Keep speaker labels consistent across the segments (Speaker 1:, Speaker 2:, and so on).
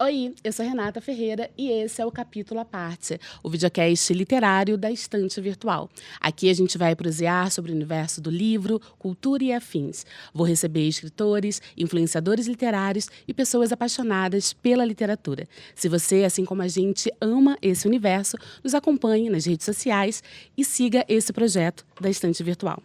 Speaker 1: Oi, eu sou Renata Ferreira e esse é o Capítulo à Parte, o videocast literário da Estante Virtual. Aqui a gente vai prosear sobre o universo do livro, cultura e afins. Vou receber escritores, influenciadores literários e pessoas apaixonadas pela literatura. Se você, assim como a gente, ama esse universo, nos acompanhe nas redes sociais e siga esse projeto da Estante Virtual.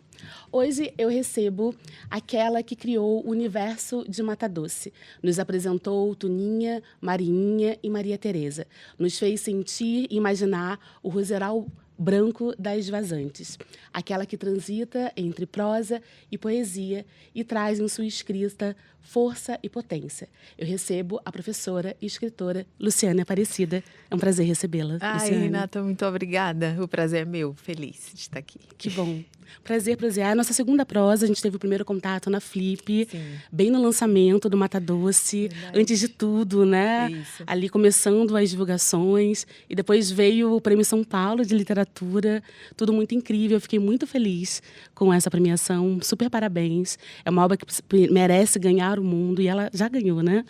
Speaker 1: Hoje eu recebo aquela que criou o universo de Mata Doce. Nos apresentou Tuninha, Mariinha e Maria Teresa. Nos fez sentir e imaginar o roseral branco das vazantes. Aquela que transita entre prosa e poesia e traz em sua escrita força e potência. Eu recebo a professora e escritora Luciane Aparecida. É um prazer recebê-la,
Speaker 2: Ai,
Speaker 1: Luciane.
Speaker 2: Renata, muito obrigada. O prazer é meu. Feliz de estar aqui.
Speaker 1: Que bom. Prazer. É a nossa segunda prosa. A gente teve o primeiro contato na Flip,
Speaker 2: Sim.
Speaker 1: bem no lançamento do Mata Doce.
Speaker 2: Verdade.
Speaker 1: Antes de tudo, né?
Speaker 2: Isso.
Speaker 1: Ali começando as divulgações. E depois veio o Prêmio São Paulo de Literatura. Tudo muito incrível. Eu fiquei muito feliz com essa premiação. Super parabéns. É uma obra que merece ganhar o mundo. E ela já ganhou, né?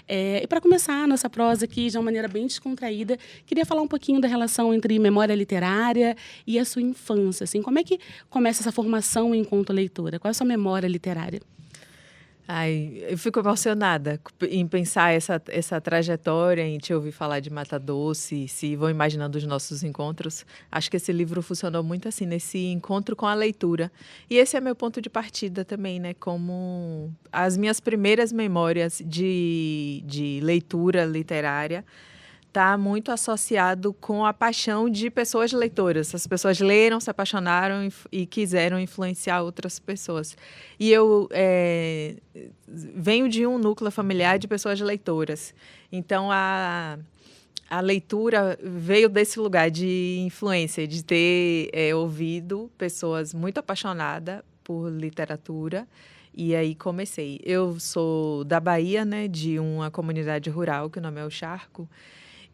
Speaker 1: E para começar a nossa prosa aqui de uma maneira bem descontraída, queria falar um pouquinho da relação entre memória literária e a sua infância. Assim, como é que começa essa formação enquanto leitora? Qual é a sua memória literária?
Speaker 2: Ai, eu fico emocionada em pensar essa trajetória, em te ouvir falar de Mata Doce, se vou imaginando os nossos encontros. Acho que esse livro funcionou muito assim, nesse encontro com a leitura. E esse é meu ponto de partida também, né? Como as minhas primeiras memórias de leitura literária está muito associado com a paixão de pessoas leitoras. As pessoas leram, se apaixonaram e quiseram influenciar outras pessoas. E eu venho de um núcleo familiar de pessoas leitoras. Então, a leitura veio desse lugar de influência, de ter ouvido pessoas muito apaixonadas por literatura. E aí comecei. Eu sou da Bahia, né, de uma comunidade rural, que o nome é o Charco.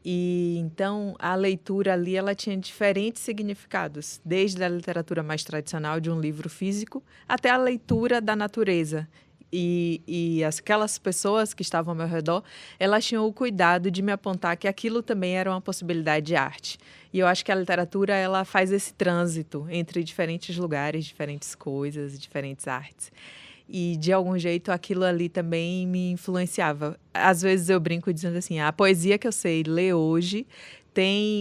Speaker 2: E então a leitura ali ela tinha diferentes significados, desde a literatura mais tradicional de um livro físico até a leitura da natureza. E aquelas pessoas que estavam ao meu redor, elas tinham o cuidado de me apontar que aquilo também era uma possibilidade de arte. E eu acho que a literatura ela faz esse trânsito entre diferentes lugares, diferentes coisas, diferentes artes. E, de algum jeito, aquilo ali também me influenciava. Às vezes eu brinco dizendo assim, a poesia que eu sei ler hoje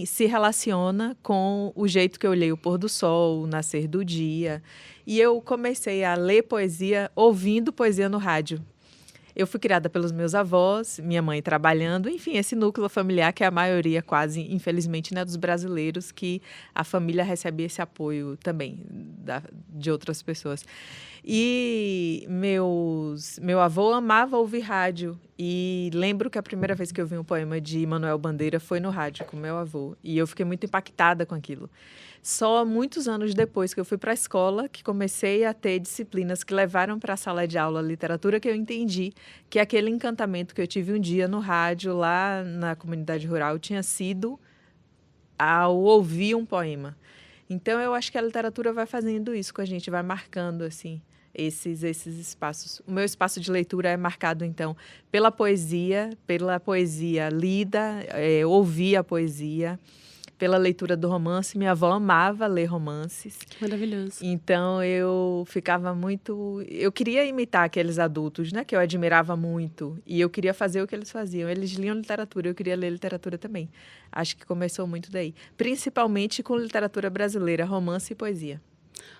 Speaker 2: se relaciona com o jeito que eu olhei o pôr do sol, o nascer do dia. E eu comecei a ler poesia ouvindo poesia no rádio. Eu fui criada pelos meus avós, minha mãe trabalhando, enfim, esse núcleo familiar que é a maioria quase, infelizmente, né, dos brasileiros, que a família recebe esse apoio também de outras pessoas. E meu avô amava ouvir rádio e lembro que a primeira vez que eu vi um poema de Manuel Bandeira foi no rádio com meu avô e eu fiquei muito impactada com aquilo. Só muitos anos depois que eu fui para a escola, que comecei a ter disciplinas que levaram para a sala de aula a literatura, que eu entendi que aquele encantamento que eu tive um dia no rádio, lá na comunidade rural, tinha sido ao ouvir um poema. Então, eu acho que a literatura vai fazendo isso com a gente, vai marcando, assim, esses espaços. O meu espaço de leitura é marcado, então, pela poesia lida, ouvir a poesia, pela leitura do romance. Minha avó amava ler romances.
Speaker 1: Que maravilhoso.
Speaker 2: Então, eu ficava muito... Eu queria imitar aqueles adultos, né, que eu admirava muito. E eu queria fazer o que eles faziam. Eles liam literatura, eu queria ler literatura também. Acho que começou muito daí. Principalmente com literatura brasileira, romance e poesia.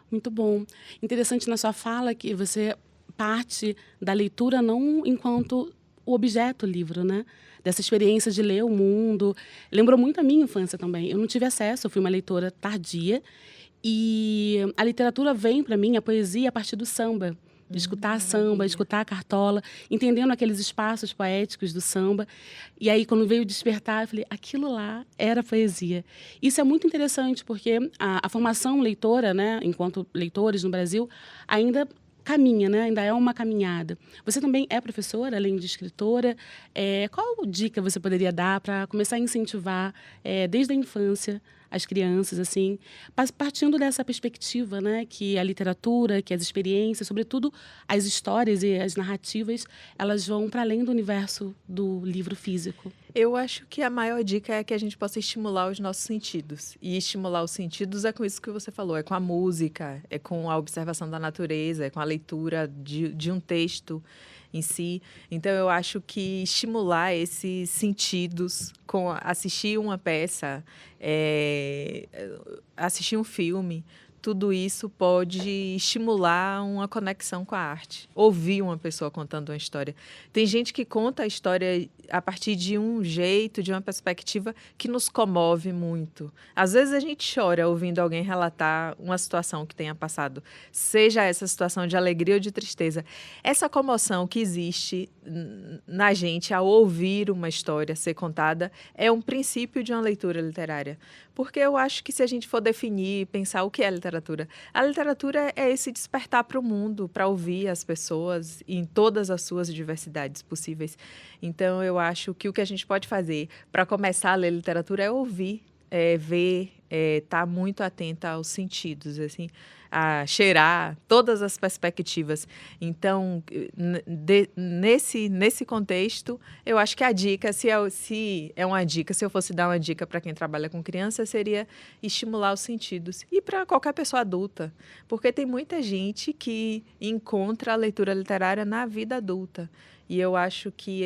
Speaker 1: Muito bom. Interessante na sua fala que você parte da leitura não enquanto o objeto livro, né? Dessa experiência de ler o mundo. Lembrou muito a minha infância também. Eu não tive acesso, eu fui uma leitora tardia. E a literatura vem para mim, a poesia, a partir do samba. De escutar samba, escutar a cartola, entendendo aqueles espaços poéticos do samba. E aí, quando veio despertar, eu falei, aquilo lá era poesia. Isso é muito interessante, porque a formação leitora, né, enquanto leitores no Brasil, ainda caminha, né? Ainda é uma caminhada. Você também é professora, além de escritora. Qual dica você poderia dar para começar a incentivar, desde a infância, as crianças, assim, partindo dessa perspectiva, né, que a literatura, que as experiências, sobretudo as histórias e as narrativas, elas vão para além do universo do livro físico?
Speaker 2: Eu acho que a maior dica é que a gente possa estimular os nossos sentidos. E estimular os sentidos é com isso que você falou, é com a música, é com a observação da natureza, é com a leitura de um texto em si. Então, eu acho que estimular esses sentidos com assistir uma peça, assistir um filme, tudo isso pode estimular uma conexão com a arte. Ouvir uma pessoa contando uma história. Tem gente que conta a história a partir de um jeito, de uma perspectiva que nos comove muito. Às vezes a gente chora ouvindo alguém relatar uma situação que tenha passado, seja essa situação de alegria ou de tristeza. Essa comoção que existe na gente ao ouvir uma história ser contada é um princípio de uma leitura literária. Porque eu acho que se a gente for definir, pensar o que é literatura, a literatura é esse despertar para o mundo, para ouvir as pessoas em todas as suas diversidades possíveis. Então, eu acho que o que a gente pode fazer para começar a ler literatura é ouvir, ver, estar muito atenta aos sentidos, assim, a cheirar todas as perspectivas. Então, nesse contexto, eu acho que a dica, se eu fosse dar uma dica para quem trabalha com criança, seria estimular os sentidos. E para qualquer pessoa adulta, porque tem muita gente que encontra a leitura literária na vida adulta. E eu acho que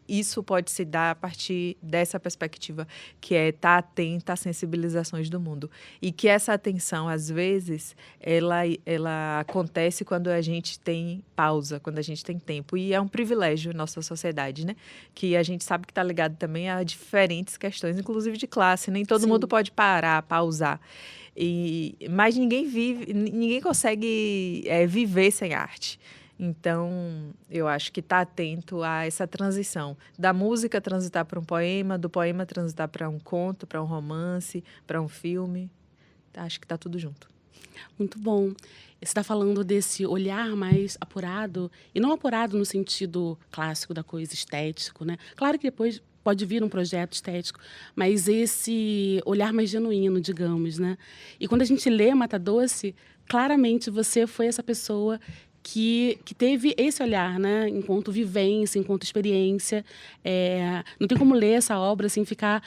Speaker 2: isso pode se dar a partir dessa perspectiva, que é estar atenta às sensibilizações do mundo. E que essa atenção, às vezes, ela acontece quando a gente tem pausa, quando a gente tem tempo. E é um privilégio na nossa sociedade, né? Que a gente sabe que está ligado também a diferentes questões, inclusive de classe. Nem todo mundo pode parar, pausar. Mas ninguém consegue viver sem arte. Então, eu acho que está atento a essa transição. Da música transitar para um poema, do poema transitar para um conto, para um romance, para um filme. Acho que está tudo junto.
Speaker 1: Muito bom. Você está falando desse olhar mais apurado, e não apurado no sentido clássico da coisa, estético, né? Claro que depois pode vir um projeto estético, mas esse olhar mais genuíno, digamos, né? E quando a gente lê Mata Doce, claramente você foi essa pessoa que teve esse olhar, né, enquanto vivência, enquanto experiência. Não tem como ler essa obra sem ficar...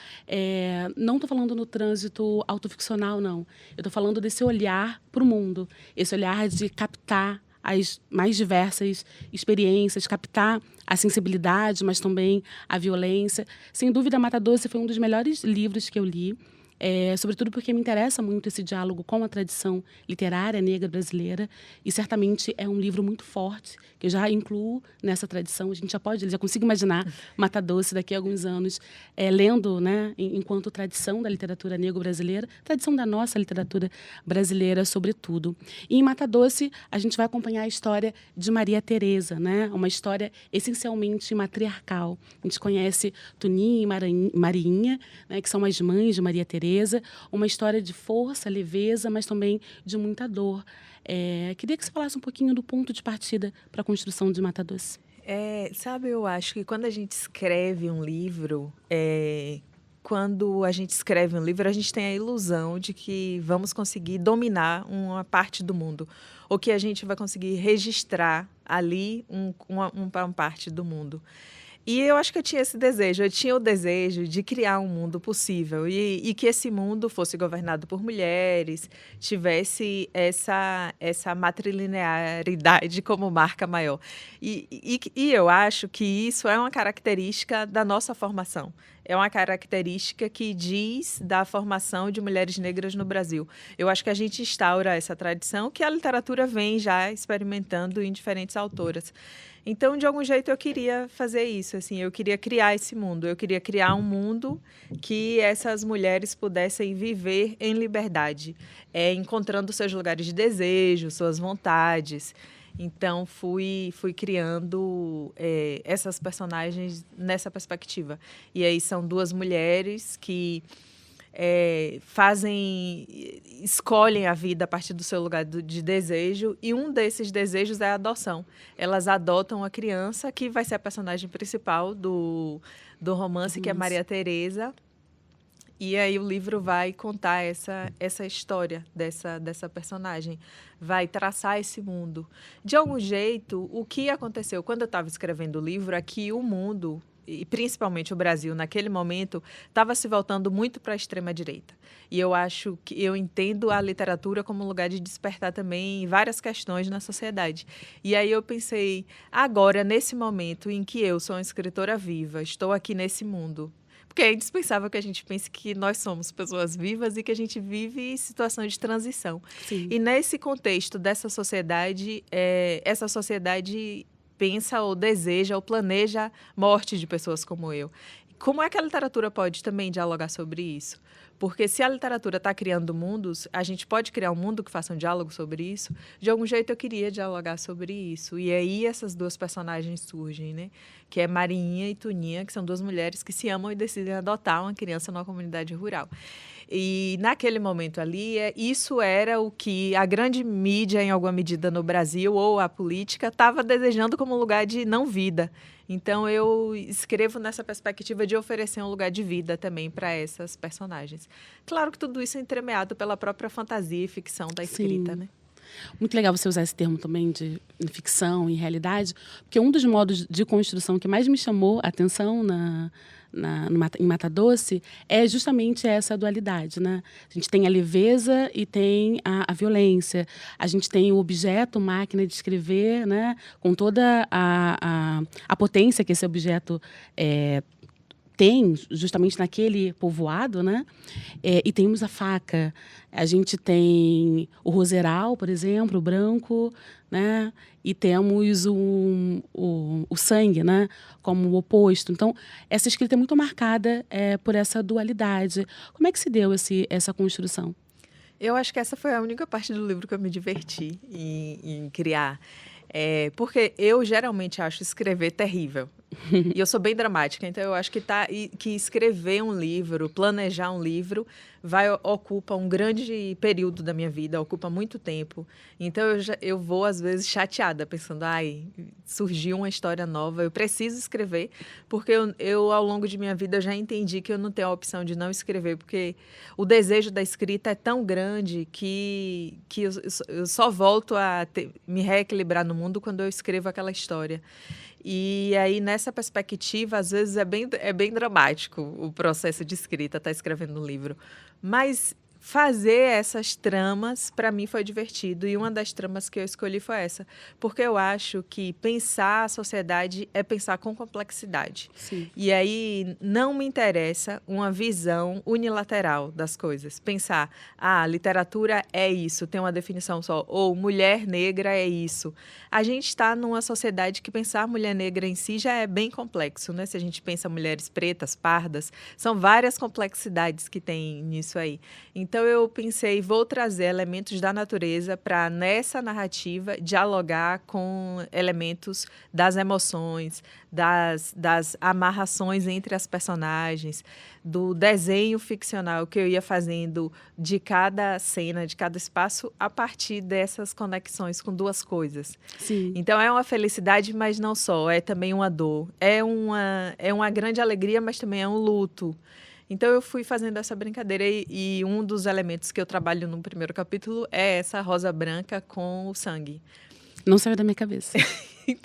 Speaker 1: não estou falando no trânsito autoficcional, não. Eu estou falando desse olhar para o mundo, esse olhar de captar as mais diversas experiências, captar a sensibilidade, mas também a violência. Sem dúvida, Mata Doce foi um dos melhores livros que eu li. Sobretudo porque me interessa muito esse diálogo com a tradição literária negra brasileira, e certamente é um livro muito forte, que eu já incluo nessa tradição. A gente já consigo imaginar Mata Doce daqui a alguns anos, lendo, né, enquanto tradição da literatura negro-brasileira, tradição da nossa literatura brasileira, sobretudo. E em Mata Doce, a gente vai acompanhar a história de Maria Teresa, né, uma história essencialmente matriarcal. A gente conhece Tuninha e Marinha, né, que são as mães de Maria Teresa, uma história de força, leveza, mas também de muita dor. Queria que você falasse um pouquinho do ponto de partida para a construção de Mata Doce.
Speaker 2: Sabe, eu acho que quando a gente escreve um livro, a gente tem a ilusão de que vamos conseguir dominar uma parte do mundo, ou que a gente vai conseguir registrar ali uma parte do mundo. E eu acho que eu tinha o desejo de criar um mundo possível e que esse mundo fosse governado por mulheres, tivesse essa matrilinearidade como marca maior. E eu acho que isso é uma característica da nossa formação. É uma característica que diz da formação de mulheres negras no Brasil. Eu acho que a gente instaura essa tradição que a literatura vem já experimentando em diferentes autoras. Então, de algum jeito, eu queria fazer isso, assim, eu queria criar esse mundo, eu queria criar um mundo que essas mulheres pudessem viver em liberdade, encontrando seus lugares de desejo, suas vontades. Então, fui criando essas personagens nessa perspectiva. E aí são duas mulheres que escolhem a vida a partir do seu lugar de desejo, e um desses desejos é a adoção. Elas adotam a criança, que vai ser a personagem principal do romance, que é Maria Teresa. E aí o livro vai contar essa história dessa personagem, vai traçar esse mundo. De algum jeito, o que aconteceu quando eu estava escrevendo o livro é que o mundo, e principalmente o Brasil, naquele momento, estava se voltando muito para a extrema-direita. E eu acho que eu entendo a literatura como um lugar de despertar também várias questões na sociedade. E aí eu pensei, agora, nesse momento em que eu sou uma escritora viva, estou aqui nesse mundo, porque é indispensável que a gente pense que nós somos pessoas vivas e que a gente vive em situação de transição.
Speaker 1: Sim.
Speaker 2: E nesse contexto dessa sociedade, essa sociedade pensa ou deseja ou planeja morte de pessoas como eu. Como é que a literatura pode também dialogar sobre isso? Porque se a literatura está criando mundos, a gente pode criar um mundo que faça um diálogo sobre isso. De algum jeito eu queria dialogar sobre isso. E aí essas duas personagens surgem, né? Que é Marinha e Tuninha, que são duas mulheres que se amam e decidem adotar uma criança numa comunidade rural. E naquele momento ali, isso era o que a grande mídia, em alguma medida no Brasil, ou a política, estava desejando como um lugar de não vida. Então, eu escrevo nessa perspectiva de oferecer um lugar de vida também para essas personagens. Claro que tudo isso é entremeado pela própria fantasia e ficção da escrita,
Speaker 1: Sim.
Speaker 2: né?
Speaker 1: Muito legal você usar esse termo também de ficção e realidade, porque um dos modos de construção que mais me chamou a atenção em Mata Doce é justamente essa dualidade, né? A gente tem a leveza e tem a violência. A gente tem o objeto, máquina de escrever, né? Com toda a potência que esse objeto tem justamente naquele povoado, né? E temos a faca. A gente tem o roseral, por exemplo, o branco, né? E temos o sangue, né? Como o oposto. Então, essa escrita é muito marcada por essa dualidade. Como é que se deu essa construção?
Speaker 2: Eu acho que essa foi a única parte do livro que eu me diverti em criar. Porque eu geralmente acho escrever terrível. E eu sou bem dramática, então eu acho que escrever um livro, planejar um livro, ocupa um grande período da minha vida, ocupa muito tempo. Então eu vou, às vezes, chateada, pensando, surgiu uma história nova, eu preciso escrever, porque eu, ao longo de minha vida, eu já entendi que eu não tenho a opção de não escrever, porque o desejo da escrita é tão grande que eu só volto a me reequilibrar no mundo quando eu escrevo aquela história. E aí, nessa perspectiva, às vezes é bem dramático o processo de escrita, estar escrevendo um livro. Mas fazer essas tramas, para mim, foi divertido. E uma das tramas que eu escolhi foi essa. Porque eu acho que pensar a sociedade é pensar com complexidade.
Speaker 1: Sim.
Speaker 2: E aí, não me interessa uma visão unilateral das coisas. Pensar, literatura é isso, tem uma definição só. Ou mulher negra é isso. A gente está numa sociedade que pensar mulher negra em si já é bem complexo, né? Se a gente pensa mulheres pretas, pardas, são várias complexidades que tem nisso aí. Então, eu pensei, vou trazer elementos da natureza para, nessa narrativa, dialogar com elementos das emoções, das amarrações entre as personagens, do desenho ficcional que eu ia fazendo de cada cena, de cada espaço, a partir dessas conexões com duas coisas.
Speaker 1: Sim.
Speaker 2: Então, é uma felicidade, mas não só, é também uma dor. É uma grande alegria, mas também é um luto. Então, eu fui fazendo essa brincadeira e um dos elementos que eu trabalho no primeiro capítulo é essa rosa branca com o sangue.
Speaker 1: Não saiu da minha cabeça.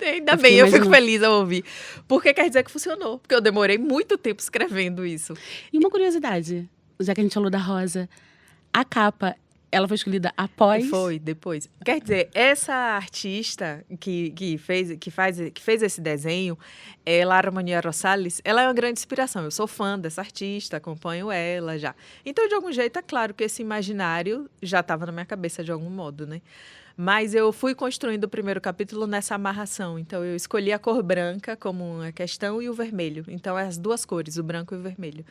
Speaker 2: Ainda bem, eu fico feliz ao ouvir. Porque quer dizer que funcionou. Porque eu demorei muito tempo escrevendo isso.
Speaker 1: E uma curiosidade, já que a gente falou da rosa, a capa, ela foi escolhida após?
Speaker 2: Foi, depois. Quer dizer, essa artista que fez esse desenho, Lara Mania Rosales, ela é uma grande inspiração. Eu sou fã dessa artista, acompanho ela já. Então, de algum jeito, é claro que esse imaginário já estava na minha cabeça de algum modo, né? Mas eu fui construindo o primeiro capítulo nessa amarração. Então, eu escolhi a cor branca como uma questão e o vermelho. Então, é as duas cores, o branco e o vermelho.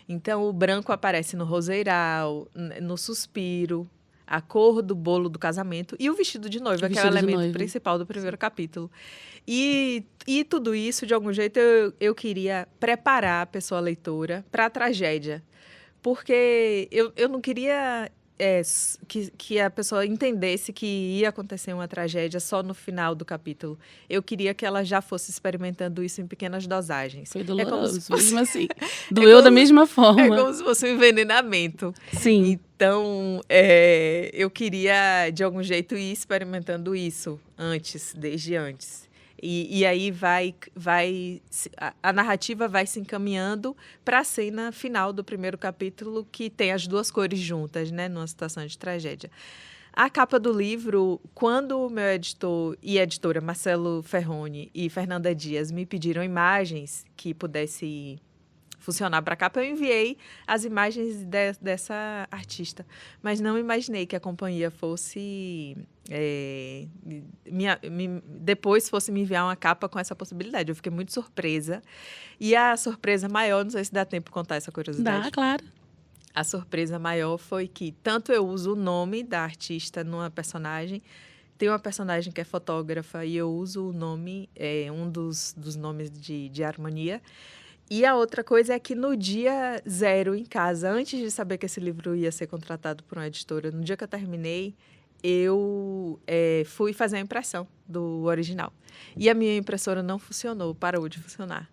Speaker 2: Então, o branco aparece no roseiral, no suspiro, a cor do bolo do casamento e o vestido de noiva, que é o elemento principal do primeiro capítulo. E tudo isso, de algum jeito, eu queria preparar a pessoa leitora para a tragédia. Porque eu não queria que a pessoa entendesse que ia acontecer uma tragédia só no final do capítulo. Eu queria que ela já fosse experimentando isso em pequenas dosagens.
Speaker 1: Foi doloroso,
Speaker 2: fosse,
Speaker 1: mesmo assim. Doeu da mesma forma.
Speaker 2: É como se fosse um envenenamento.
Speaker 1: Sim.
Speaker 2: Então, eu queria, de algum jeito, ir experimentando isso desde antes. E aí a narrativa vai se encaminhando para a cena final do primeiro capítulo, que tem as duas cores juntas, né, numa situação de tragédia. A capa do livro, quando o meu editor e editora Marcelo Ferroni e Fernanda Dias me pediram imagens que pudesse funcionar para a capa, eu enviei as imagens dessa artista, mas não imaginei que a companhia fosse depois fosse me enviar uma capa com essa possibilidade. Eu fiquei muito surpresa. E a surpresa maior, não sei se dá tempo de contar essa curiosidade.
Speaker 1: Dá, claro.
Speaker 2: A surpresa maior foi que tanto eu uso o nome da artista numa personagem, tem uma personagem que é fotógrafa e eu uso o nome, um dos nomes de harmonia. E a outra coisa é que no dia 0 em casa, antes de saber que esse livro ia ser contratado por uma editora, no dia que eu terminei, eu fui fazer a impressão do original. E a minha impressora não funcionou, parou de funcionar.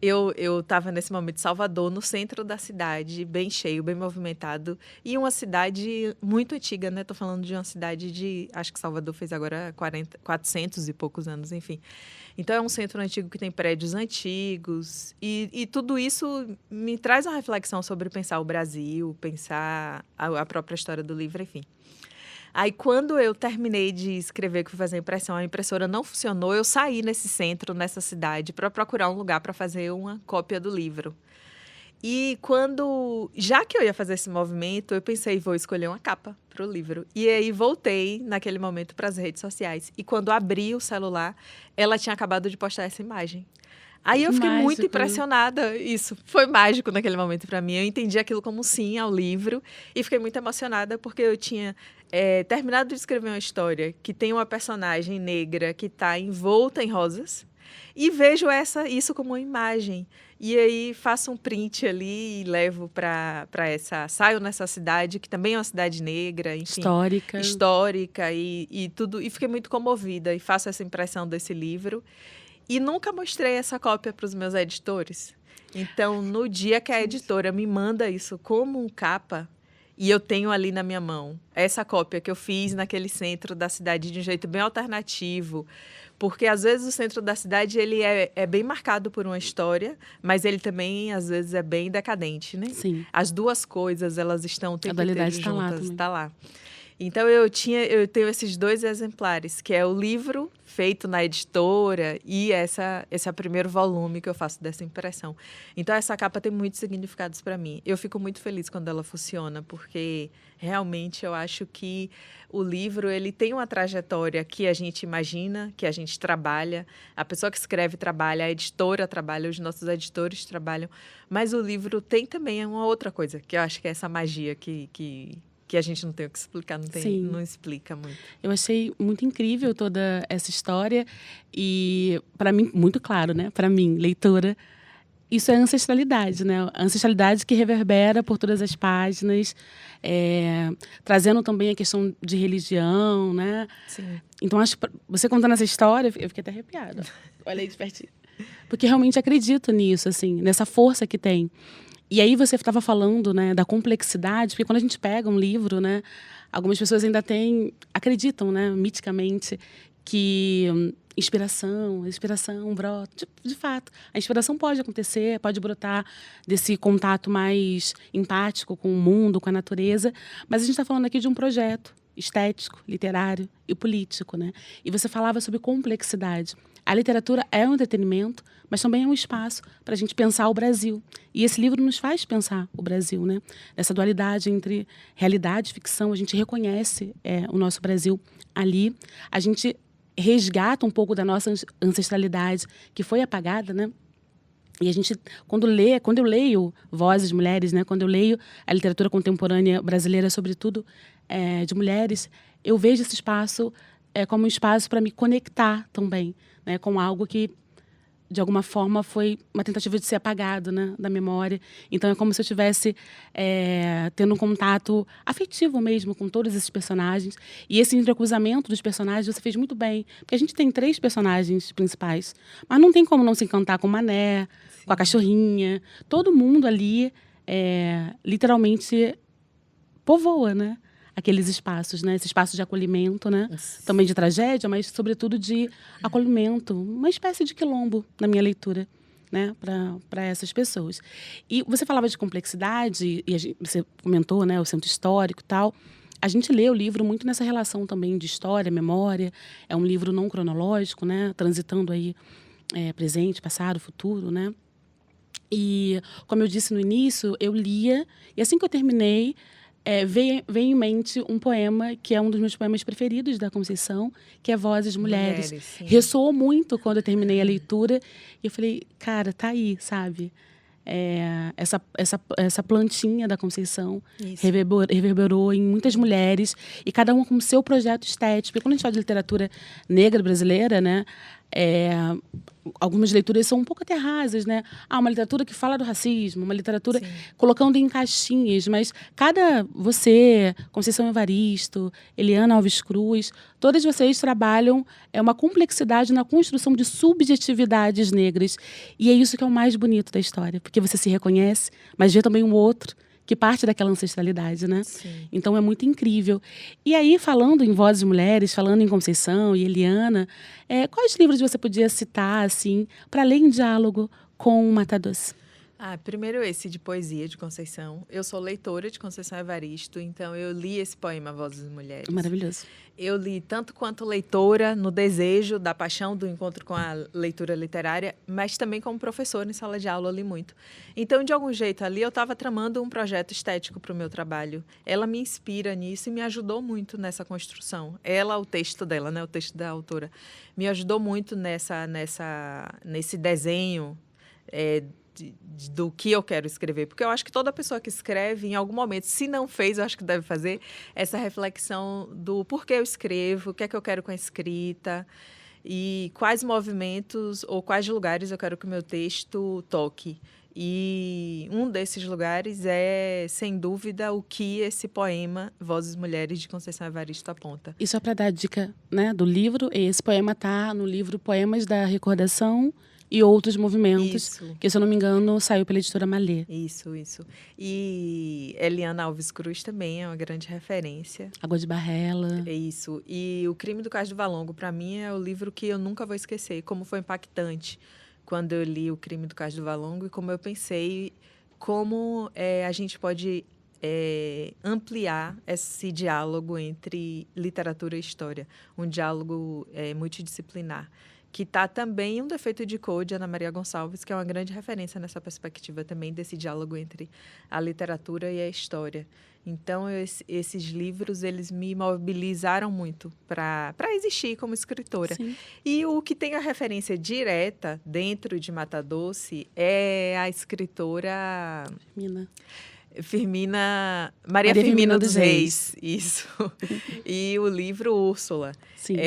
Speaker 2: Eu estava nesse momento em Salvador, no centro da cidade, bem cheio, bem movimentado, e uma cidade muito antiga, né? Estou falando de uma cidade acho que Salvador fez agora 400 e poucos anos, enfim. Então, é um centro antigo que tem prédios antigos, e tudo isso me traz uma reflexão sobre pensar o Brasil, pensar a própria história do livro, enfim. Aí, quando eu terminei de escrever, que fui fazer a impressora não funcionou, eu saí nesse centro, nessa cidade, para procurar um lugar para fazer uma cópia do livro. E já que eu ia fazer esse movimento, eu pensei, vou escolher uma capa para o livro. E aí voltei, naquele momento, para as redes sociais. E quando abri o celular, ela tinha acabado de postar essa imagem. Aí eu fiquei muito impressionada. Isso foi mágico naquele momento para mim. Eu entendi aquilo como um sim ao livro e fiquei muito emocionada porque eu tinha terminado de escrever uma história que tem uma personagem negra que está envolta em rosas e vejo isso como uma imagem. E aí faço um print ali e levo para saio nessa cidade, que também é uma cidade negra, enfim, histórica e tudo. E fiquei muito comovida e faço essa impressão desse livro. E nunca mostrei essa cópia para os meus editores. Então, no dia que a editora me manda isso como um capa, e eu tenho ali na minha mão essa cópia que eu fiz naquele centro da cidade de um jeito bem alternativo, porque às vezes o centro da cidade ele é bem marcado por uma história, mas ele também às vezes é bem decadente, né?
Speaker 1: Sim.
Speaker 2: As duas coisas, elas estão o tempo inteiro juntas,
Speaker 1: está
Speaker 2: lá. Então, eu tenho esses 2 exemplares, que é o livro feito na editora e esse é o primeiro volume que eu faço dessa impressão. Então, essa capa tem muitos significados para mim. Eu fico muito feliz quando ela funciona, porque realmente eu acho que o livro ele tem uma trajetória que a gente imagina, que a gente trabalha, a pessoa que escreve trabalha, a editora trabalha, os nossos editores trabalham, mas o livro tem também uma outra coisa, que eu acho que é essa magia que a gente não tem o que explicar, não explica muito.
Speaker 1: Eu achei muito incrível toda essa história e, para mim, muito claro, né? Para mim, leitora, isso é ancestralidade, né? A ancestralidade que reverbera por todas as páginas, trazendo também a questão de religião, né?
Speaker 2: Sim.
Speaker 1: Então, acho que você contando essa história, eu fiquei até arrepiada. Olha aí de pertinho. Porque realmente acredito nisso, assim, nessa força que tem. E aí você estava falando, né, da complexidade, porque quando a gente pega um livro, né, algumas pessoas ainda acreditam, né, miticamente, que inspiração brota. De fato, a inspiração pode acontecer, pode brotar desse contato mais empático com o mundo, com a natureza, mas a gente está falando aqui de um projeto estético, literário e político, né? E você falava sobre complexidade. A literatura é um entretenimento, mas também é um espaço para a gente pensar o Brasil. E esse livro nos faz pensar o Brasil, né? Essa dualidade entre realidade e ficção, a gente reconhece o nosso Brasil ali, a gente resgata um pouco da nossa ancestralidade que foi apagada, né? E a gente, quando eu leio vozes de mulheres, né? Quando eu leio a literatura contemporânea brasileira, sobretudo de mulheres, eu vejo esse espaço como um espaço para me conectar também, né? Com algo que, de alguma forma, foi uma tentativa de ser apagado, né, da memória. Então, é como se eu estivesse tendo um contato afetivo mesmo com todos esses personagens. E esse entrecruzamento dos personagens você fez muito bem. Porque a gente tem 3 personagens principais. Mas não tem como não se encantar com o Mané, com a cachorrinha. Todo mundo ali, literalmente, povoa, né? Aqueles espaços, né? Esse espaço de acolhimento, né? Também de tragédia, mas, sobretudo, de acolhimento. Uma espécie de quilombo, na minha leitura, né? Para essas pessoas. E você falava de complexidade, e você comentou, né? O centro histórico e tal. A gente lê o livro muito nessa relação também de história, memória. É um livro não cronológico, né? Transitando aí presente, passado, futuro, né? E, como eu disse no início, eu lia, e assim que eu terminei, veio em mente um poema que é um dos meus poemas preferidos da Conceição, que é Vozes Mulheres. Ressoou muito quando eu terminei a leitura, e eu falei, cara, tá aí, sabe? Essa plantinha da Conceição reverberou em muitas mulheres, e cada uma com o seu projeto estético. Porque quando a gente fala de literatura negra brasileira, né, algumas leituras são um pouco até rasas, né? Uma literatura que fala do racismo, uma literatura colocando em caixinhas, mas você, Conceição Evaristo, Eliana Alves Cruz, todas vocês trabalham uma complexidade na construção de subjetividades negras. E é isso que é o mais bonito da história, porque você se reconhece, mas vê também um outro que parte daquela ancestralidade, né?
Speaker 2: Sim.
Speaker 1: Então, é muito incrível. E aí, falando em Vozes Mulheres, falando em Conceição e Eliana, quais livros você podia citar, assim, para ler em diálogo com o Mata Doce?
Speaker 2: Primeiro esse de poesia de Conceição. Eu sou leitora de Conceição Evaristo, então eu li esse poema Vozes Mulheres.
Speaker 1: Maravilhoso.
Speaker 2: Eu li tanto quanto leitora, no desejo da paixão do encontro com a leitura literária, mas também como professora em sala de aula eu li muito. Então, de algum jeito ali, eu estava tramando um projeto estético para o meu trabalho. Ela me inspira nisso e me ajudou muito nessa construção. O texto dela, né, o texto da autora, me ajudou muito nesse desenho do que eu quero escrever, porque eu acho que toda pessoa que escreve, em algum momento, se não fez, eu acho que deve fazer essa reflexão do porquê eu escrevo, o que é que eu quero com a escrita e quais movimentos ou quais lugares eu quero que o meu texto toque. E um desses lugares é, sem dúvida, o que esse poema Vozes Mulheres de Conceição Evaristo aponta.
Speaker 1: E só para dar a dica, né, do livro, esse poema está no livro Poemas da Recordação e Outros Movimentos, que, se eu não me engano, saiu pela editora Malê.
Speaker 2: Isso. E Eliana Alves Cruz também é uma grande referência.
Speaker 1: Água de Barrela.
Speaker 2: Isso. E O Crime do Cais do Valongo, para mim, é o livro que eu nunca vou esquecer. Como foi impactante quando eu li O Crime do Cais do Valongo e como eu pensei como a gente pode ampliar esse diálogo entre literatura e história. Um diálogo multidisciplinar. Que está também um defeito de cor de Ana Maria Gonçalves, que é uma grande referência nessa perspectiva também desse diálogo entre a literatura e a história. Então, esses livros, eles me mobilizaram muito para existir como escritora.
Speaker 1: Sim.
Speaker 2: E o que tem a referência direta dentro de Mata Doce é a escritora Maria Firmina dos Reis. Isso. E o livro Úrsula.
Speaker 1: Sim.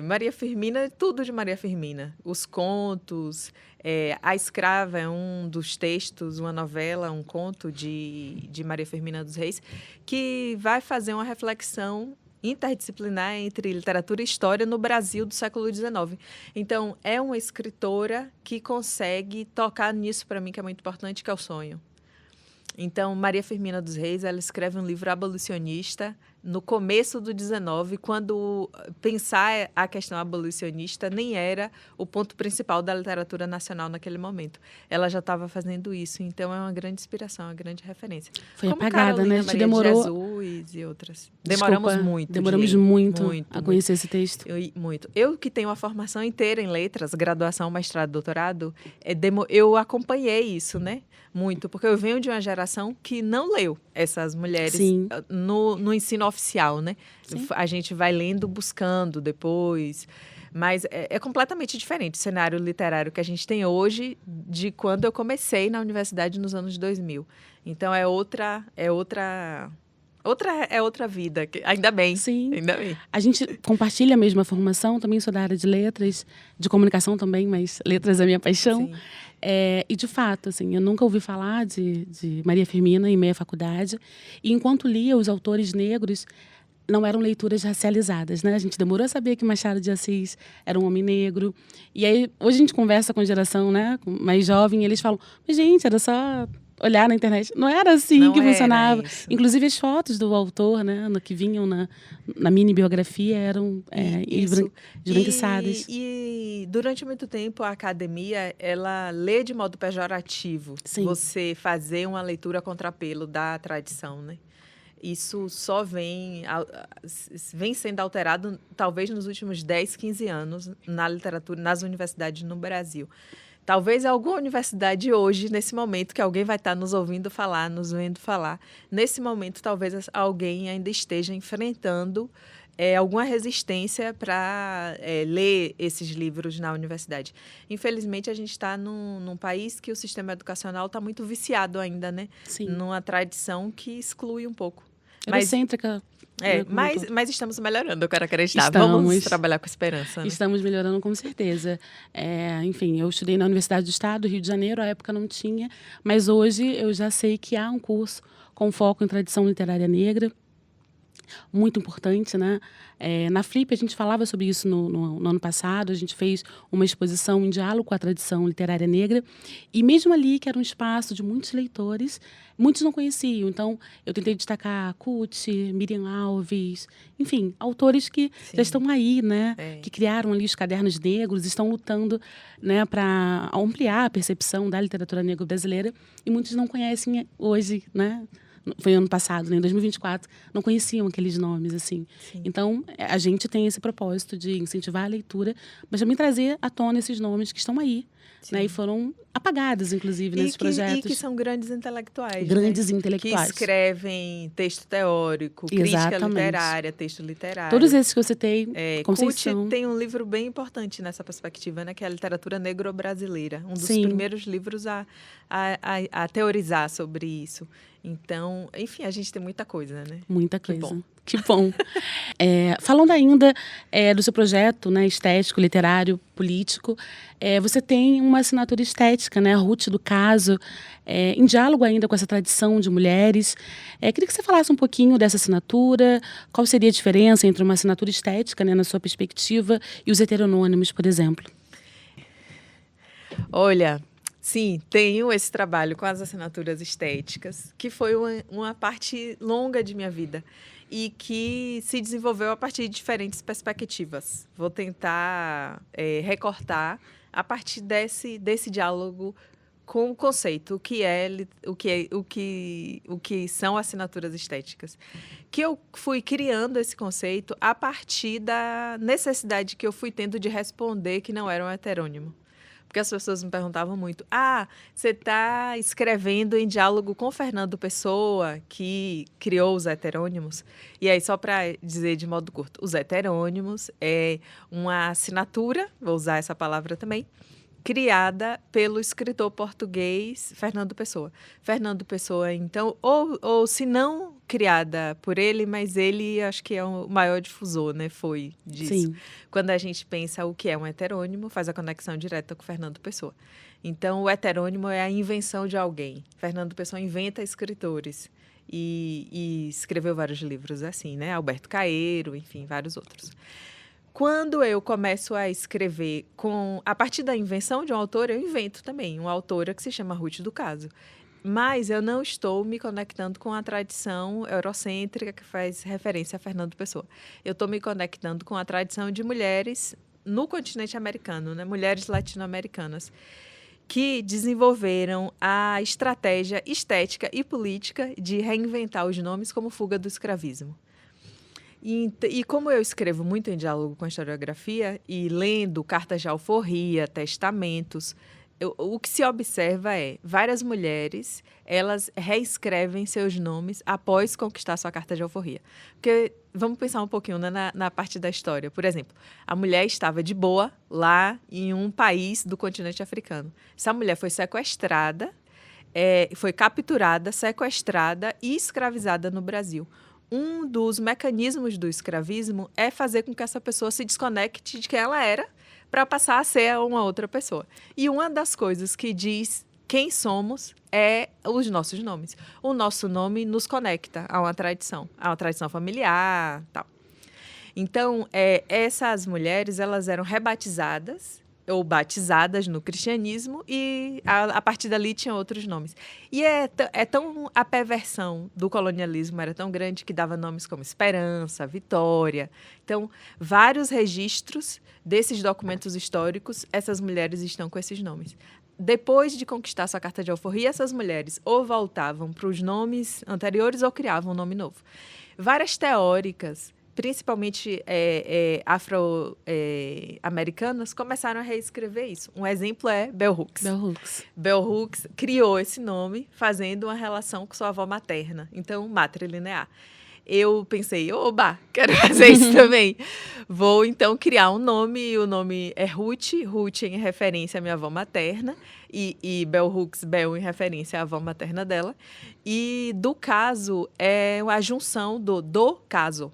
Speaker 2: Maria Firmina, tudo de Maria Firmina. Os contos, A Escrava é um dos textos, uma novela, um conto de Maria Firmina dos Reis, que vai fazer uma reflexão interdisciplinar entre literatura e história no Brasil do século XIX. Então, é uma escritora que consegue tocar nisso, para mim, que é muito importante, que é o sonho. Então, Maria Firmina dos Reis, ela escreve um livro abolicionista no começo do 19, quando pensar a questão abolicionista nem era o ponto principal da literatura nacional naquele momento. Ela já estava fazendo isso, então é uma grande inspiração, uma grande referência.
Speaker 1: Foi como apagada, Carolina,
Speaker 2: né? A gente
Speaker 1: Maria demorou...
Speaker 2: de Jesus e outras. Demoramos muito
Speaker 1: a conhecer esse texto.
Speaker 2: Muito. Eu que tenho uma formação inteira em letras, graduação, mestrado, doutorado, eu acompanhei isso, né? Muito, porque eu venho de uma geração que não leu essas mulheres no ensino oficial, né? Sim. A gente vai lendo, buscando depois, mas é completamente diferente o cenário literário que a gente tem hoje de quando eu comecei na universidade nos anos 2000. Então, é outra outra vida. Ainda bem.
Speaker 1: Sim.
Speaker 2: Ainda bem.
Speaker 1: A gente compartilha a mesma formação, também sou da área de letras, de comunicação também, mas letras é a minha paixão.
Speaker 2: Sim.
Speaker 1: E, de fato, assim, eu nunca ouvi falar de Maria Firmina em meia faculdade. E, enquanto lia os autores negros, não eram leituras racializadas, né? A gente demorou a saber que Machado de Assis era um homem negro. E aí, hoje a gente conversa com a geração, né, mais jovem, e eles falam, mas, gente, era só olhar na internet. Não era assim
Speaker 2: Não
Speaker 1: que
Speaker 2: era
Speaker 1: funcionava.
Speaker 2: isso.
Speaker 1: Inclusive, as fotos do autor, né, que vinham na mini biografia eram esbranquiçadas.
Speaker 2: E durante muito tempo, a academia, ela lê de modo pejorativo.
Speaker 1: Sim.
Speaker 2: Você fazer uma leitura contrapelo da tradição, né? Isso só vem sendo alterado, talvez, nos últimos 10, 15 anos, na literatura, nas universidades no Brasil. Talvez alguma universidade hoje, nesse momento, que alguém vai estar nos ouvindo falar, nos vendo falar, nesse momento, talvez alguém ainda esteja enfrentando alguma resistência para ler esses livros na universidade. Infelizmente, a gente está num país que o sistema educacional está muito viciado ainda, né?
Speaker 1: Sim.
Speaker 2: Numa tradição que exclui um pouco.
Speaker 1: Eurocêntrica.
Speaker 2: Mas estamos melhorando, eu quero acreditar.
Speaker 1: Estamos.
Speaker 2: Vamos trabalhar com esperança. Né?
Speaker 1: Estamos melhorando, com certeza. Enfim, eu estudei na Universidade do Estado do Rio de Janeiro, à época não tinha, mas hoje eu já sei que há um curso com foco em tradição literária negra, muito importante, né? Na Flip, a gente falava sobre isso no ano passado, a gente fez uma exposição em diálogo com a tradição literária negra, e mesmo ali, que era um espaço de muitos leitores, muitos não conheciam. Então, eu tentei destacar Kuti, Miriam Alves, enfim, autores que
Speaker 2: Sim.
Speaker 1: já estão aí, né? Que criaram ali os cadernos negros, estão lutando, né, para ampliar a percepção da literatura negra brasileira, e muitos não conhecem hoje, né? Foi ano passado, né, em 2024, não conheciam aqueles nomes, assim.
Speaker 2: Sim.
Speaker 1: Então, a gente tem esse propósito de incentivar a leitura, mas também trazer à tona esses nomes que estão aí, né, e foram apagados, inclusive, nesses projetos.
Speaker 2: E que são grandes intelectuais.
Speaker 1: Grandes
Speaker 2: né?
Speaker 1: intelectuais.
Speaker 2: Que escrevem texto teórico, crítica literária, texto literário.
Speaker 1: Todos esses que eu citei, Conceição.
Speaker 2: Kuti tem um livro bem importante nessa perspectiva, né, que é a literatura negro-brasileira. Um dos
Speaker 1: Sim.
Speaker 2: primeiros livros a teorizar sobre isso. Então, enfim, a gente tem muita coisa, né?
Speaker 1: Muita coisa. Que bom. Falando ainda do seu projeto, né, estético, literário, político, você tem uma assinatura estética, né, a Ruth do Caso, em diálogo ainda com essa tradição de mulheres. Queria que você falasse um pouquinho dessa assinatura, qual seria a diferença entre uma assinatura estética, né, na sua perspectiva, e os heteronônimos, por exemplo?
Speaker 2: Olha, sim, tenho esse trabalho com as assinaturas estéticas, que foi uma parte longa de minha vida e que se desenvolveu a partir de diferentes perspectivas. Vou tentar recortar a partir desse diálogo com o conceito, o que são assinaturas estéticas. Que eu fui criando esse conceito a partir da necessidade que eu fui tendo de responder que não era um heterônimo. Porque as pessoas me perguntavam muito, você está escrevendo em diálogo com Fernando Pessoa, que criou os heterônimos? E aí, só para dizer de modo curto, os heterônimos é uma assinatura, vou usar essa palavra também, criada pelo escritor português Fernando Pessoa. Fernando Pessoa, então, ou se não criada por ele, mas ele acho que é o maior difusor, né? Foi disso.
Speaker 1: Sim.
Speaker 2: Quando a gente pensa o que é um heterônimo, faz a conexão direta com Fernando Pessoa. Então, o heterônimo é a invenção de alguém. Fernando Pessoa inventa escritores e escreveu vários livros assim, né? Alberto Caeiro, enfim, vários outros. Quando eu começo a escrever a partir da invenção de um autor, eu invento também uma autora que se chama Ruth do Caso. Mas eu não estou me conectando com a tradição eurocêntrica que faz referência a Fernando Pessoa. Eu estou me conectando com a tradição de mulheres no continente americano, né? Mulheres latino-americanas, que desenvolveram a estratégia estética e política de reinventar os nomes como fuga do escravismo. E como eu escrevo muito em diálogo com a historiografia e lendo cartas de alforria, testamentos, o que se observa várias mulheres, elas reescrevem seus nomes após conquistar sua carta de alforria. Porque, vamos pensar um pouquinho, né, na parte da história. Por exemplo, a mulher estava de boa lá em um país do continente africano. Essa mulher foi sequestrada, foi capturada, sequestrada e escravizada no Brasil. um dos mecanismos do escravismo é fazer com que essa pessoa se desconecte de quem ela era para passar a ser uma outra pessoa. E uma das coisas que diz quem somos é os nossos nomes. O nosso nome nos conecta a uma tradição familiar, tal. Então, essas mulheres, elas eram rebatizadas ou batizadas no cristianismo e a partir dali tinham outros nomes. E a perversão do colonialismo era tão grande que dava nomes como Esperança, Vitória. Então, vários registros desses documentos históricos, essas mulheres estão com esses nomes. Depois de conquistar sua carta de alforria, essas mulheres ou voltavam para os nomes anteriores ou criavam um nome novo. Várias teóricas, principalmente afro-americanas, começaram a reescrever isso. Um exemplo é Bell Hooks. Bell Hooks criou esse nome fazendo uma relação com sua avó materna, então matrilinear. Eu pensei, oba, quero fazer isso também. Vou, então, criar um nome. O nome é Ruth em referência à minha avó materna, e Bell Hooks, Bell em referência à avó materna dela. E do caso é a junção do caso,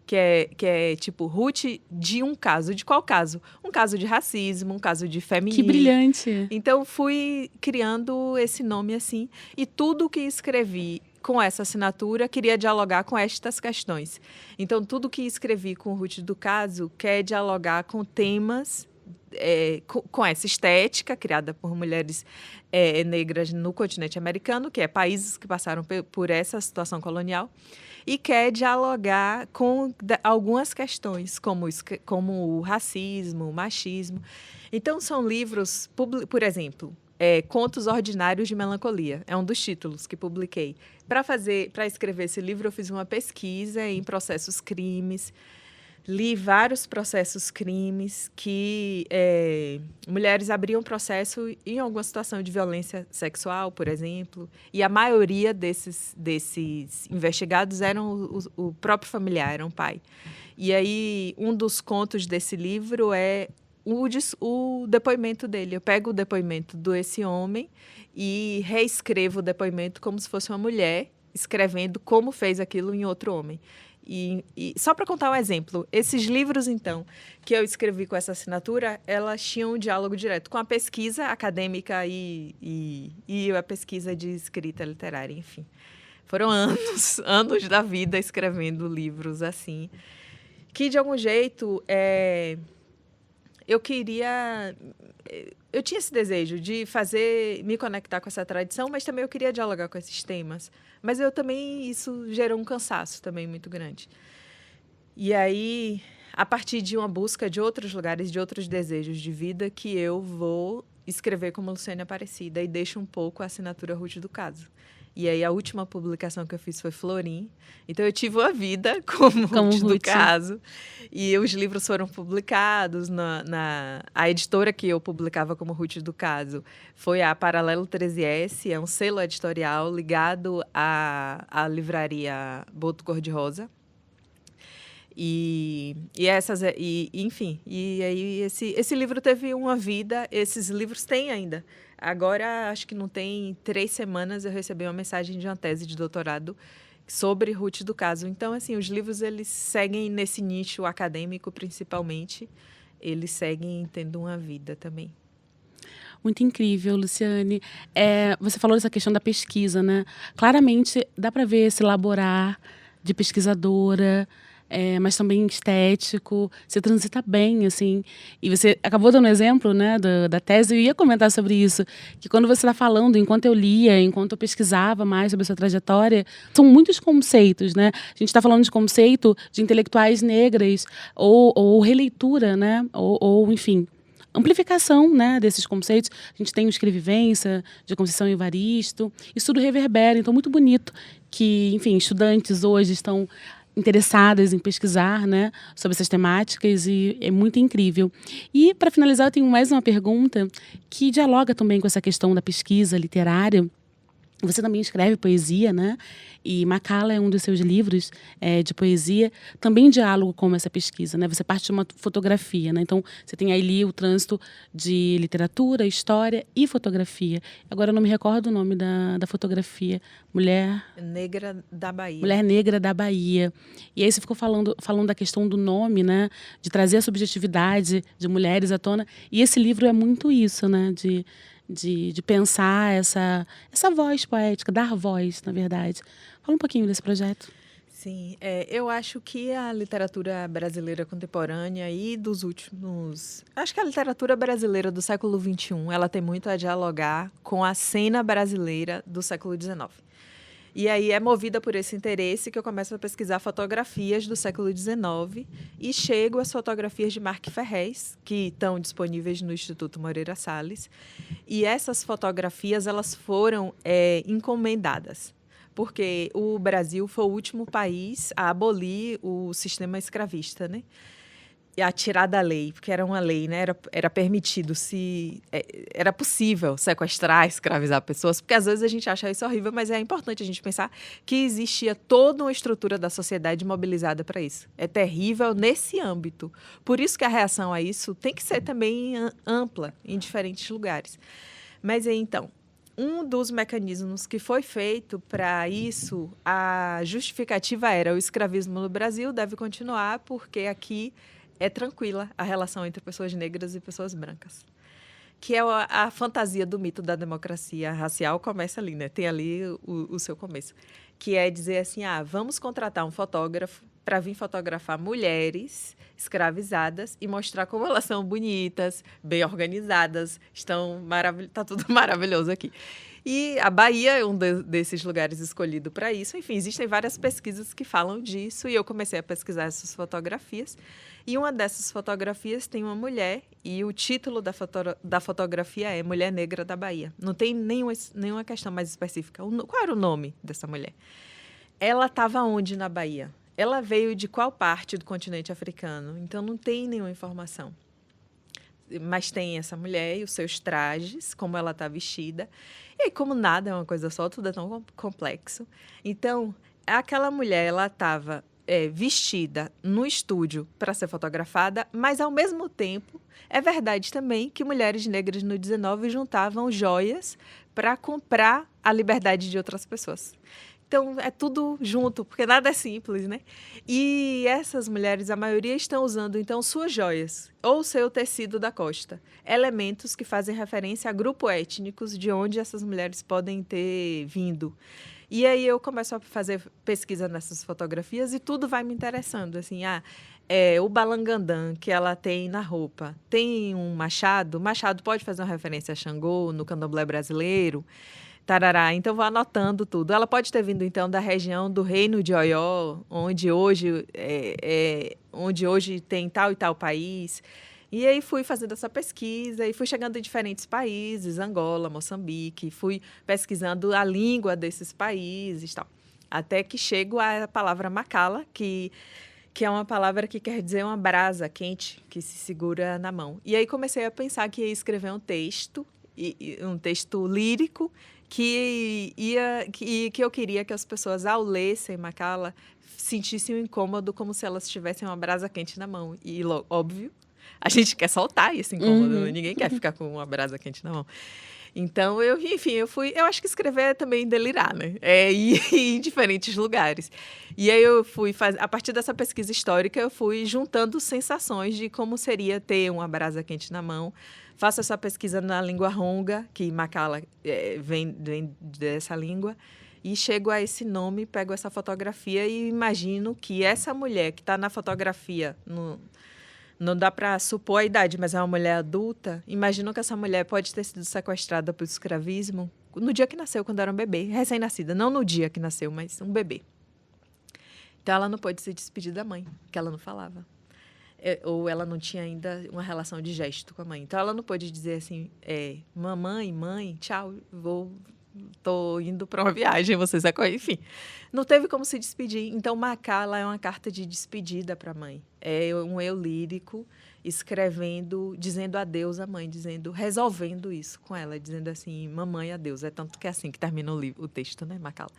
Speaker 2: que é tipo Ruth de um caso. De qual caso? Um caso de racismo, um caso de feminismo.
Speaker 1: Que brilhante!
Speaker 2: Então, fui criando esse nome assim. E tudo que escrevi com essa assinatura, queria dialogar com estas questões. Então, tudo que escrevi com Ruth do Caso quer dialogar com temas, com essa estética criada por mulheres negras no continente americano, que é países que passaram por essa situação colonial, e quer dialogar com algumas questões, como o racismo, o machismo. Então, são livros, por exemplo, Contos Ordinários de Melancolia. É um dos títulos que publiquei. Para escrever esse livro, eu fiz uma pesquisa em processos crimes. Li vários processos crimes que mulheres abriam processo em alguma situação de violência sexual, por exemplo. E a maioria desses investigados eram o próprio familiar, era um pai. E aí, um dos contos desse livro é o depoimento dele. Eu pego o depoimento desse homem e reescrevo o depoimento como se fosse uma mulher escrevendo como fez aquilo em outro homem. E só para contar um exemplo, esses livros, então, que eu escrevi com essa assinatura, elas tinham um diálogo direto com a pesquisa acadêmica e a pesquisa de escrita literária, enfim. Foram anos da vida escrevendo livros assim, que de algum jeito eu tinha esse desejo de me conectar com essa tradição, mas também eu queria dialogar com esses temas. Mas isso gerou um cansaço também muito grande. E aí, a partir de uma busca de outros lugares, de outros desejos de vida, que eu vou escrever como Luciane Aparecida e deixo um pouco a assinatura Ruth do Caso. E aí, a última publicação que eu fiz foi Florim. Então, eu tive uma vida como Ruth do Caso. E os livros foram publicados. A editora que eu publicava como Ruth do Caso foi a Paralelo 13S. É um selo editorial ligado à livraria Boto Cor-de-Rosa. Enfim, e aí esse livro teve uma vida, esses livros têm ainda. Agora, acho que não tem 3 semanas, eu recebi uma mensagem de uma tese de doutorado sobre Ruth do Caso. Então, assim, os livros, eles seguem nesse nicho acadêmico, principalmente, eles seguem tendo uma vida também.
Speaker 1: Muito incrível, Luciane. Você falou dessa questão da pesquisa, né? Claramente, dá para ver esse laborar de pesquisadora, mas também estético, você transita bem, assim. E você acabou dando um exemplo, né, da tese, eu ia comentar sobre isso, que quando você está falando, enquanto eu lia, enquanto eu pesquisava mais sobre a sua trajetória, são muitos conceitos, né? A gente está falando de conceito de intelectuais negras, ou releitura, né? Ou enfim, amplificação, né, desses conceitos. A gente tem o Escrevivência, de Conceição Evaristo, isso tudo reverbera, então muito bonito que, enfim, estudantes hoje estão interessadas em pesquisar, né, sobre essas temáticas, e é muito incrível. E, para finalizar, eu tenho mais uma pergunta que dialoga também com essa questão da pesquisa literária, Você também escreve poesia, né? E Macala é um dos seus livros de poesia, também em diálogo com essa pesquisa, né? Você parte de uma fotografia, né? Então, você tem ali o trânsito de literatura, história e fotografia. Agora, eu não me recordo o nome da fotografia.
Speaker 2: Negra da Bahia.
Speaker 1: Mulher Negra da Bahia. E aí você ficou falando da questão do nome, né? De trazer a subjetividade de mulheres à tona. E esse livro é muito isso, né? De pensar essa voz poética, dar voz, na verdade. Fala um pouquinho desse projeto.
Speaker 2: Sim, eu acho que a literatura brasileira contemporânea e dos últimos... Acho que a literatura brasileira do século XXI, ela tem muito a dialogar com a cena brasileira do século XIX. E aí é movida por esse interesse que eu começo a pesquisar fotografias do século XIX e chego às fotografias de Mark Ferrez, que estão disponíveis no Instituto Moreira Salles. E essas fotografias elas foram encomendadas, porque o Brasil foi o último país a abolir o sistema escravista, né? E a tirar da lei, porque era uma lei, né? Era permitido, era possível sequestrar, escravizar pessoas, porque às vezes a gente acha isso horrível, mas é importante a gente pensar que existia toda uma estrutura da sociedade mobilizada para isso. É terrível nesse âmbito. Por isso que a reação a isso tem que ser também ampla em diferentes lugares. Mas então, um dos mecanismos que foi feito para isso, a justificativa era o escravismo no Brasil deve continuar, porque aqui é tranquila a relação entre pessoas negras e pessoas brancas. Que é a fantasia do mito da democracia racial, começa ali, né? Tem ali o seu começo. Que é dizer assim, vamos contratar um fotógrafo para vir fotografar mulheres escravizadas e mostrar como elas são bonitas, bem organizadas, está tudo maravilhoso aqui. E a Bahia é um desses lugares escolhido para isso. Enfim, existem várias pesquisas que falam disso e eu comecei a pesquisar essas fotografias. E uma dessas fotografias tem uma mulher e o título da fotografia é Mulher Negra da Bahia. Não tem nenhuma questão mais específica. Qual era o nome dessa mulher? Ela estava onde na Bahia? Ela veio de qual parte do continente africano? Então, não tem nenhuma informação. Mas tem essa mulher e os seus trajes, como ela está vestida. E aí, como nada é uma coisa só, tudo é tão complexo. Então, aquela mulher, ela estava vestida no estúdio para ser fotografada, mas, ao mesmo tempo, é verdade também que mulheres negras no 19 juntavam joias para comprar a liberdade de outras pessoas. Então, é tudo junto, porque nada é simples, né? E essas mulheres, a maioria, estão usando, então, suas joias ou seu tecido da costa. Elementos que fazem referência a grupos étnicos de onde essas mulheres podem ter vindo. E aí eu começo a fazer pesquisa nessas fotografias e tudo vai me interessando. Assim, o balangandã que ela tem na roupa tem um machado. Machado pode fazer uma referência a Xangô no candomblé brasileiro. Tarará, então vou anotando tudo. Ela pode ter vindo, então, da região do Reino de Oió, onde hoje tem tal e tal país. E aí fui fazendo essa pesquisa e fui chegando em diferentes países, Angola, Moçambique, fui pesquisando a língua desses países e tal. Até que chego à palavra macala, que é uma palavra que quer dizer uma brasa quente que se segura na mão. E aí comecei a pensar que ia escrever um texto lírico, que eu queria que as pessoas, ao lessem Macala, sentissem um incômodo como se elas tivessem uma brasa quente na mão. E, óbvio, a gente quer soltar esse incômodo, ninguém quer ficar com uma brasa quente na mão. Então, eu acho que escrever é também delirar, né? Ir em diferentes lugares. E aí eu a partir dessa pesquisa histórica, eu fui juntando sensações de como seria ter uma brasa quente na mão. Faço essa pesquisa na língua ronga, que Macala vem dessa língua, e chego a esse nome, pego essa fotografia e imagino que essa mulher que está na fotografia, não dá para supor a idade, mas é uma mulher adulta, imagino que essa mulher pode ter sido sequestrada pelo escravismo no dia que nasceu, quando era um bebê, recém-nascida. Não no dia que nasceu, mas um bebê. Então, ela não pôde se despedir da mãe, que ela não falava. Ou ela não tinha ainda uma relação de gesto com a mãe. Então, ela não pôde dizer assim, mamãe, mãe, tchau, vou tô indo para uma viagem, vocês enfim. Não teve como se despedir. Então, Macala é uma carta de despedida para a mãe. É um eu lírico escrevendo, dizendo adeus à mãe, resolvendo isso com ela, dizendo assim, mamãe, adeus. É tanto que é assim que termina o texto, né, Macala?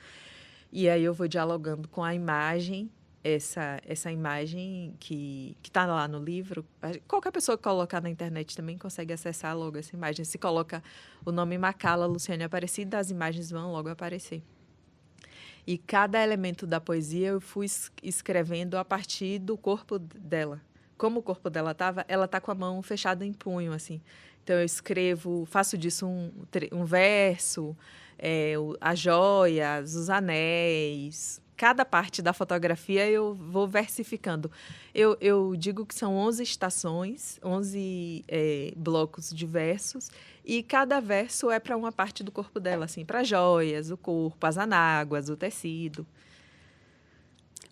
Speaker 2: E aí eu vou dialogando com a imagem, essa imagem que está lá no livro. Qualquer pessoa que colocar na internet também consegue acessar logo essa imagem. Se coloca o nome Macala, Luciane Aparecida, as imagens vão logo aparecer. E cada elemento da poesia eu fui escrevendo a partir do corpo dela. Como o corpo dela estava, ela está com a mão fechada em punho, assim. Então, eu escrevo, faço disso um verso, as joias, os anéis. Cada parte da fotografia eu vou versificando. Eu digo que são 11 estações, 11 blocos de versos, e cada verso é para uma parte do corpo dela, assim, para joias, o corpo, as anáguas, o tecido.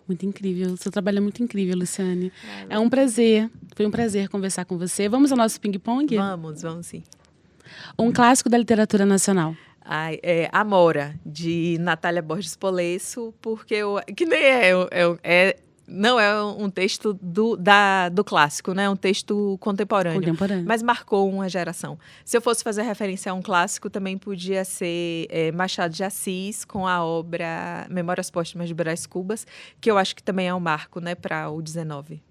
Speaker 1: Muito incrível. Seu trabalho é muito incrível, Luciane. É um prazer. Foi um prazer conversar com você. Vamos ao nosso ping-pong?
Speaker 2: Vamos sim.
Speaker 1: Um clássico da literatura nacional.
Speaker 2: Amora, de Natália Borges Polesso, porque que nem não é um texto do clássico, né? É um texto contemporâneo, mas marcou uma geração. Se eu fosse fazer referência a um clássico, também podia ser Machado de Assis, com a obra Memórias Póstumas de Brás Cubas, que eu acho que também é um marco, né, para o 19.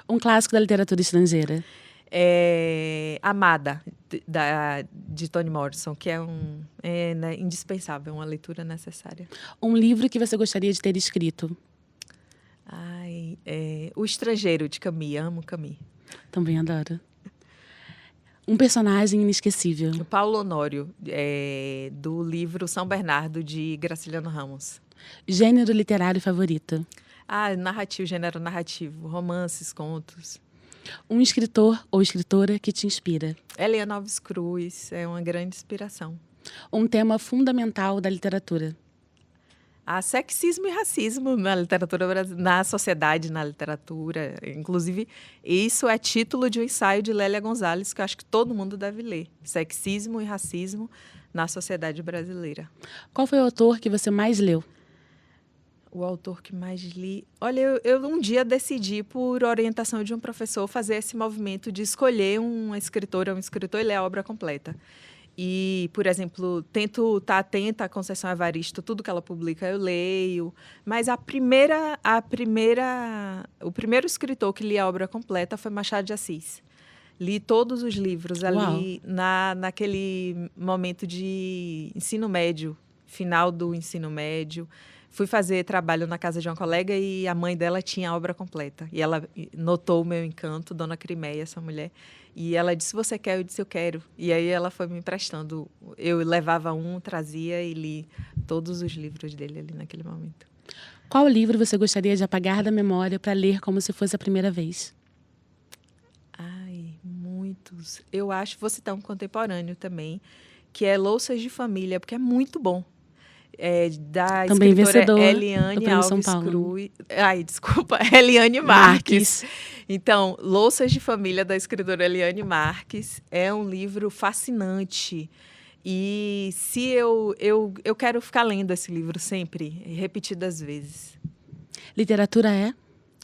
Speaker 1: Um clássico da literatura estrangeira.
Speaker 2: Amada, de Toni Morrison, que é né, indispensável, uma leitura necessária.
Speaker 1: Um livro que você gostaria de ter escrito?
Speaker 2: O Estrangeiro, de Camus. Amo Camus.
Speaker 1: Também adoro. Um personagem inesquecível?
Speaker 2: O Paulo Honório, do livro São Bernardo, de Graciliano Ramos.
Speaker 1: Gênero literário favorito?
Speaker 2: Narrativo, gênero narrativo, romances, contos.
Speaker 1: Um escritor ou escritora que te inspira?
Speaker 2: Eliana Alves Cruz é uma grande inspiração.
Speaker 1: Um tema fundamental da literatura?
Speaker 2: Sexismo e racismo na literatura brasileira, na sociedade, na literatura. Inclusive, isso é título de um ensaio de Lélia Gonzalez, que eu acho que todo mundo deve ler. Sexismo e racismo na sociedade brasileira.
Speaker 1: Qual foi o autor que você mais leu?
Speaker 2: O autor que mais li... Olha, eu um dia decidi, por orientação de um professor, fazer esse movimento de escolher uma escritora, um escritor e ler a obra completa. E, por exemplo, tento estar atenta à Conceição Evaristo, tudo que ela publica eu leio. Mas o primeiro escritor que li a obra completa foi Machado de Assis. Li todos os livros ali naquele momento de ensino médio, final do ensino médio. Fui fazer trabalho na casa de uma colega e a mãe dela tinha a obra completa. E ela notou o meu encanto, Dona Crimeia, essa mulher. E ela disse, você quer? Eu disse, eu quero. E aí ela foi me emprestando. Eu levava trazia e li todos os livros dele ali naquele momento.
Speaker 1: Qual livro você gostaria de apagar da memória para ler como se fosse a primeira vez?
Speaker 2: Muitos. Eu acho, vou citar um contemporâneo também, que é Louças de Família, porque é muito bom. Da
Speaker 1: também
Speaker 2: escritora Eliane Alves Cruz. Eliane Marques. Então, Louças de Família, da escritora Eliane Marques, é um livro fascinante. E eu quero ficar lendo esse livro sempre, repetidas vezes.
Speaker 1: Literatura é?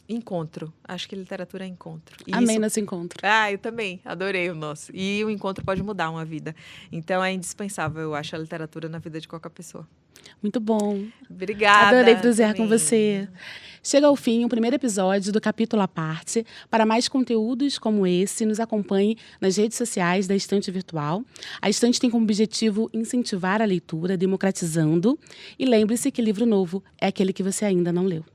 Speaker 2: Encontro. Acho que literatura é encontro.
Speaker 1: Amei nosso encontro.
Speaker 2: Eu também. Adorei o nosso. E o encontro pode mudar uma vida. Então, é indispensável, eu acho, a literatura na vida de qualquer pessoa.
Speaker 1: Muito bom.
Speaker 2: Obrigada.
Speaker 1: Adorei prosear com você. Chega ao fim o primeiro episódio do Capítulo à Parte. Para mais conteúdos como esse, nos acompanhe nas redes sociais da Estante Virtual. A Estante tem como objetivo incentivar a leitura, democratizando. E lembre-se que livro novo é aquele que você ainda não leu.